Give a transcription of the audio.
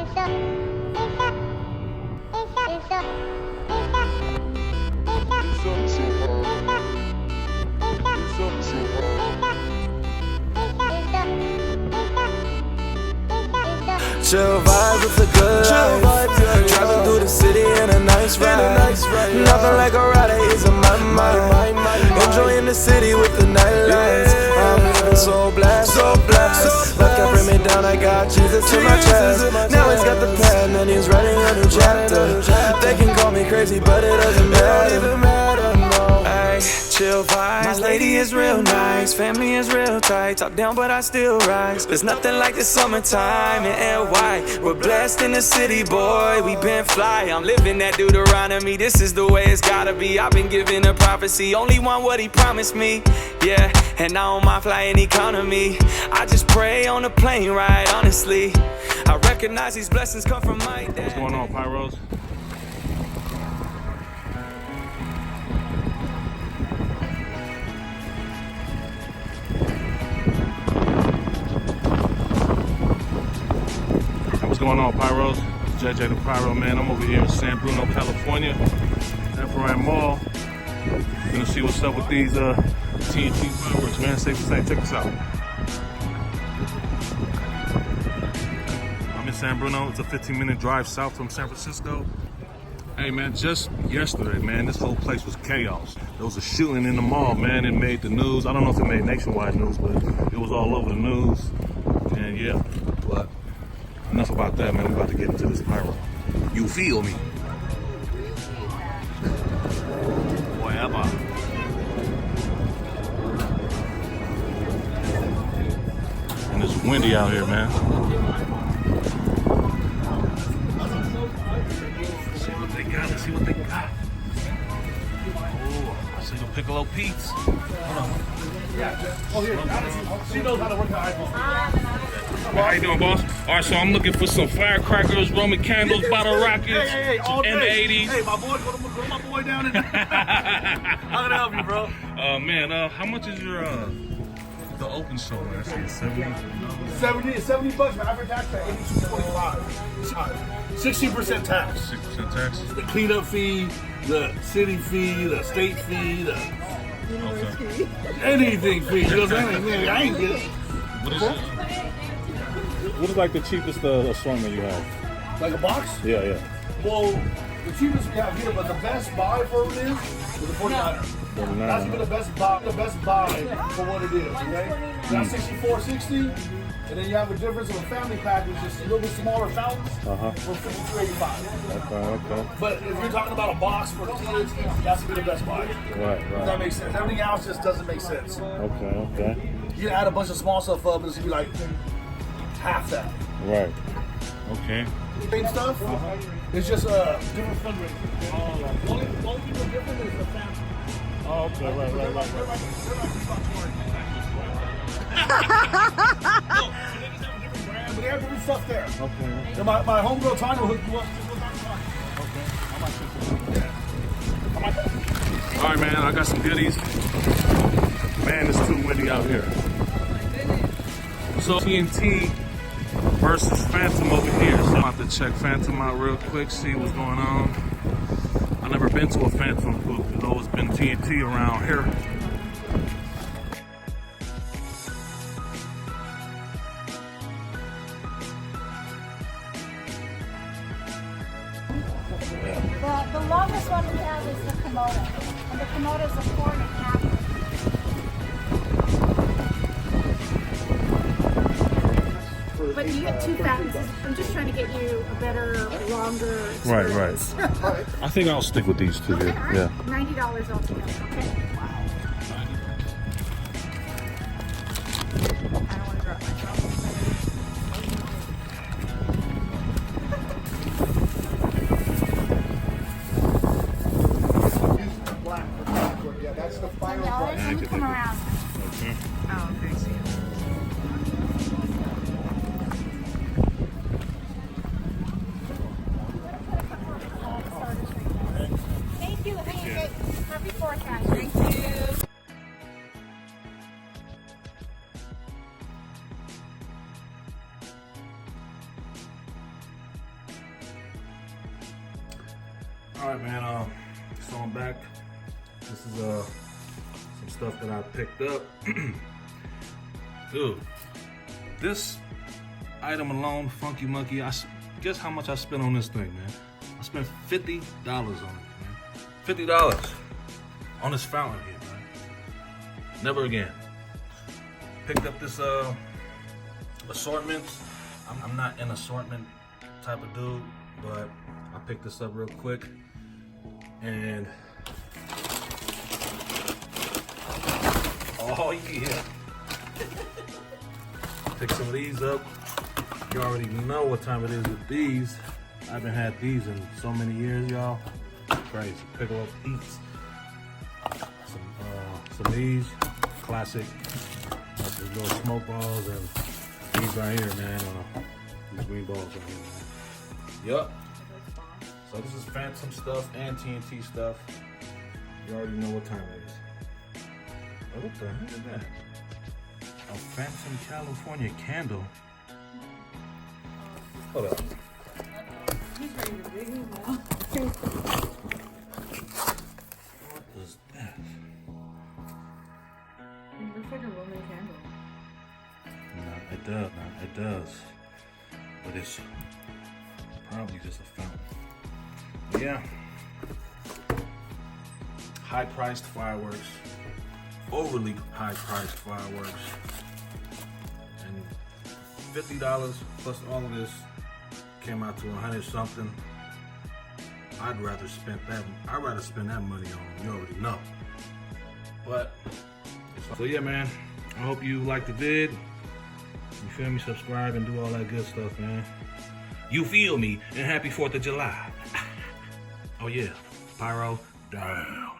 Chill vibes with the good life. Driving through the city in a nice ride. Nothing like a ride is in my mind. Enjoying the city with the night lights. I'm living so blessed, so blessed. Luck can bring me down, I got Jesus in my chest. Now he's got the pen and he's writing a new chapter. They can call me crazy, but it doesn't matter, no. Ay, chill vibes. My lady is real nice, family is real tight. Top down, but I still rise. There's nothing like the summertime in NY. We're blessed in the city, boy. We been fly. I'm living that Deuteronomy. This is the way it's gotta be. I've been given a prophecy. Only want what he promised me. Yeah, and I don't mind flying economy. I just pray on the plane ride, honestly. I recognize these blessings come from my dad. What's going on, Pyros? What's going on, Pyros? It's JJ the Pyro Man. I'm over here in San Bruno, California, Everett Mall. Gonna see what's up with these TNT fireworks, man. Safe to say, check this out. I'm in San Bruno. It's a 15-minute drive south from San Francisco. Hey, man, just yesterday, man, this whole place was chaos. There was a shooting in the mall, man. It made the news. I don't know if it made nationwide news, but it was all over the news. And yeah, but enough about that, man. We're about to get into this pyro. You feel me? Whatever. And it's windy out here, man. Let's see what they got. Let's see what they got. Oh, I see the Piccolo Pete's. Hold on. Oh, here. She knows how to work the iPhone. How you doing, boss? All right, so I'm looking for some firecrackers, Roman candles, bottle rockets, Hey, all in the 80s. Hey, my boy, go to my boy down in there. How can I help you, bro? Man, how much is your the open show? Man, I see 70 bucks, man. After tax, at 82.25. 16% tax. 6% tax. The cleanup fee, the city fee, the state fee, the Okay. anything fee. You know what I'm saying? Man, I ain't get it. What is it? What is like the cheapest assortment you have? Like a box? Yeah. Well, the cheapest we have here, but the best buy for it is the 49er. That's been the best buy for what it is, okay? That's $64.60, and then you have a difference of a family package, just a little bit smaller fountains for $52.85. Okay. But if you're talking about a box for kids, that's the best buy. Right. If that makes sense. Everything else just doesn't make sense. Okay. You can add a bunch of small stuff up, and it's gonna be like half that. Right. Okay. Same stuff. It's just a different fundraiser. Only people different is the family. Oh, okay. Right. But they have different stuff there. Okay. And my homegirl Tanya will hook you up. All right, man. I got some goodies. Man, it's too windy out here. So TNT versus Phantom over here. So I'm about to check Phantom out real quick, see what's going on. I've never been to a Phantom booth. There's always been TNT around here. The longest one we have is the Komodo. And the Komodo is a 4.5. But you get 2 fountains. I'm just trying to get you a better, longer experience. Right. I think I'll stick with these two here. Okay, all right. Yeah. $90 altogether, okay? I don't want to drop myself. Yeah, that's the $10. final price. Let me come around. Okay. Oh, okay, see. Thank you. Happy 4th, guys. Thank you. All right, man. So I'm back. This is some stuff that I picked up. Dude, this item alone, Funky Monkey. Guess how much I spent on this thing, man? I spent $50 on it, man. $50 on this fountain here, man. Never again. Picked up this assortment. I'm not an assortment type of dude, but I picked this up real quick. And oh yeah. Pick some of these up. You already know what time it is with these. I haven't had these in so many years, y'all. Crazy. Pick up these. Some of these classic. These little smoke balls and these right here, man. These green balls right here, man. Yup. So this is Phantom stuff and TNT stuff. You already know what time it is. Oh, what the heck is that? A Phantom California candle. Hold up. He's ready to dig him now. What is that? It looks like a Roman candle. No, it does. No, it does. But it's probably just a fountain. But yeah. High-priced fireworks. Overly high-priced fireworks. And $50 plus all of this came out to 100 something. I'd rather spend that money on, you already know. But so yeah, man, I hope you liked the vid. You feel me? Subscribe and do all that good stuff, man. You feel me? And happy 4th of July. Oh yeah, pyro down.